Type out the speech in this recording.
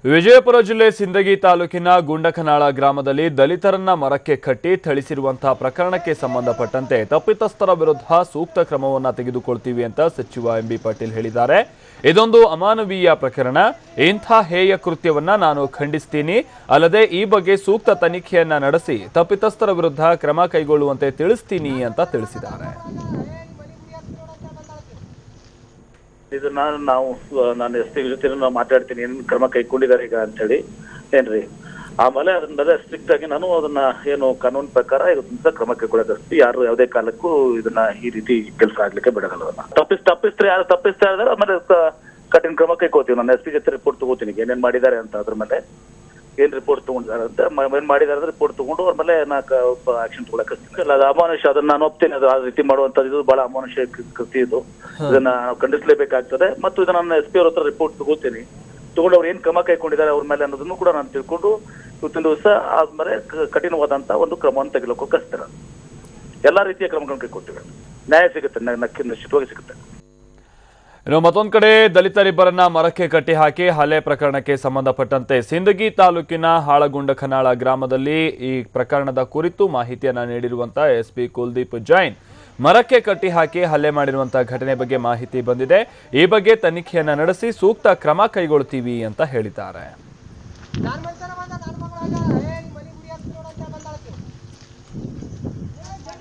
ವಿಜಯಪುರ ಜಿಲ್ಲೆ ಸಿಂದಗಿ ತಾಲೂಕಿನ ಗುಂಡಕನಾಳ ಗ್ರಾಮದಲ್ಲಿ ದಲಿತರನ್ನ ಮರಕ್ಕೆ ಕಟ್ಟಿ ಥಳಿಸಿರುವಂತಹ ಪ್ರಕರಣಕ್ಕೆ ಸಂಬಂಧಪಟ್ಟಂತೆ ತಪ್ಪಿತಸ್ಥರ ವಿರುದ್ಧ ಸೂಕ್ತ ಕ್ರಮವನ್ನು ತೆಗೆದುಕೊಳ್ಳುತ್ತೀವಿ ಅಂತ ಸಚಿವ ಎಂಬಿ ಪಾಟೀಲ್ ಹೇಳಿದ್ದಾರೆ. ಇದೊಂದು ಅಮಾನವೀಯ ಪ್ರಕರಣ. ಇಂಥ ಹೇಯ ಕೃತ್ಯವನ್ನ ನಾನು ಖಂಡಿಸ್ತೀನಿ. ಅಲ್ಲದೆ ಈ ಬಗ್ಗೆ ಸೂಕ್ತ ತನಿಖೆಯನ್ನ ನಡೆಸಿ ತಪ್ಪಿತಸ್ಥರ ವಿರುದ್ಧ ಕ್ರಮ ಕೈಗೊಳ್ಳುವಂತೆ ತಿಳಿಸ್ತೀನಿ ಅಂತ ತಿಳಿಸಿದ್ದಾರೆ. ಇದನ್ನ ನಾನು ಎಸ್ಪಿ ಜೊತೆ ಮಾತಾಡ್ತೀನಿ, ಏನ್ ಕ್ರಮ ಕೈಗೊಂಡಿದ್ದಾರೆ ಈಗ ಅಂತ ಹೇಳಿ ಏನ್ರಿ. ಆಮೇಲೆ ಅದನ್ನ ಸ್ಟ್ರಿಕ್ಟ್ ಆಗಿ ನಾನು ಅದನ್ನ ಏನು ಕಾನೂನು ಪ್ರಕಾರ ಇದನ್ನ ಕ್ರಮ ಕೈಗೊಳ್ಳೋದಷ್ಟು ಯಾರು ಯಾವುದೇ ಕಾಲಕ್ಕೂ ಇದನ್ನ ಈ ರೀತಿ ಕೆಲಸ ಆಗ್ಲಿಕ್ಕೆ ಬಿಡೋಲ್ಲ. ತಪ್ಪಿಸ್ತಾರೆ ಯಾರು ತಪ್ಪಿಸ್ತಾ ಇದಾರೆ ಆಮೇಲೆ ಕಠಿಣ ಕ್ರಮ ಕೈಗೊಳ್ತೀವಿ. ನಾನು ಎಸ್ಪಿ ಜೊತೆ ರಿಪೋರ್ಟ್ ತಗೋತೀನಿ ಏನೇನ್ ಮಾಡಿದ್ದಾರೆ ಅಂತ, ಅದ್ರ ಮೇಲೆ ಏನ್ ರಿಪೋರ್ಟ್ ತಗೊಂಡಿದ್ದಾರೆ ಅಂತ, ಏನ್ ಮಾಡಿದಾರೆ ರಿಪೋರ್ಟ್ ತಗೊಂಡು ಅವ್ರ ಮೇಲೆ ಆಕ್ಷನ್ ತಗೊಳಕ್ ಅಲ್ಲ. ಅದು ಅಮಾನುಷ್ಯ, ಅದನ್ನ ನಾನು ಒಪ್ತೇನೆ. ಅದು ಆ ರೀತಿ ಮಾಡುವಂತದ್ದು ಇದು ಬಹಳ ಅಮಾನುಷ್ಯ ಕೃತಿ. ಇದು ಇದನ್ನ ನಾವು ಖಂಡಿಸಲೇಬೇಕಾಗ್ತದೆ. ಮತ್ತು ಇದನ್ನ ನಾನು ಎಸ್ ಪಿ ಅವ್ರ ಹತ್ರ ರಿಪೋರ್ಟ್ ತಗೋತೀನಿ. ತಗೊಂಡು ಅವ್ರು ಏನ್ ಕ್ರಮ ಕೈಗೊಂಡಿದ್ದಾರೆ ಅವ್ರ ಮೇಲೆ ಅನ್ನೋದನ್ನು ಕೂಡ ನಾನು ತಿಳ್ಕೊಂಡು ಇವತ್ತಿನ ದಿವಸ ಆದ್ಮೇಲೆ ಕಠಿಣವಾದಂತ ಒಂದು ಕ್ರಮವನ್ನು ತೆಗೆದುಕೊಳ್ಳೋಕೆ ಎಲ್ಲಾ ರೀತಿಯ ಕ್ರಮಗಳನ್ನು ಕೈಗೊಳ್ತೀವಿ. ನ್ಯಾಯ ಸಿಗುತ್ತೆ, ನಿಶ್ಚಿತವಾಗಿ ಸಿಗುತ್ತೆ. ಇನ್ನು ಮತ್ತೊಂದು ಕಡೆ ದಲಿತರಿಬ್ಬರನ್ನ ಮರಕ್ಕೆ ಕಟ್ಟಿ ಹಾಕಿ ಹಲ್ಲೆ ಪ್ರಕರಣಕ್ಕೆ ಸಂಬಂಧಪಟ್ಟಂತೆ ಸಿಂದಗಿ ತಾಲೂಕಿನ ಹಾಳಗುಂಡಕನಾಳ ಗ್ರಾಮದಲ್ಲಿ ಈ ಪ್ರಕರಣದ ಕುರಿತು ಮಾಹಿತಿಯನ್ನ ನೀಡಿರುವಂತಹ ಎಸ್ಪಿ ಕುಲದೀಪ್ ಜೈನ್ ಮರಕ್ಕೆ ಕಟ್ಟಿ ಹಾಕಿ ಹಲ್ಲೆ ಮಾಡಿರುವಂತಹ ಘಟನೆ ಬಗ್ಗೆ ಮಾಹಿತಿ ಬಂದಿದೆ. ಈ ಬಗ್ಗೆ ತನಿಖೆಯನ್ನ ನಡೆಸಿ ಸೂಕ್ತ ಕ್ರಮ ಕೈಗೊಳ್ಳುತ್ತೀವಿ ಅಂತ ಹೇಳಿದ್ದಾರೆ.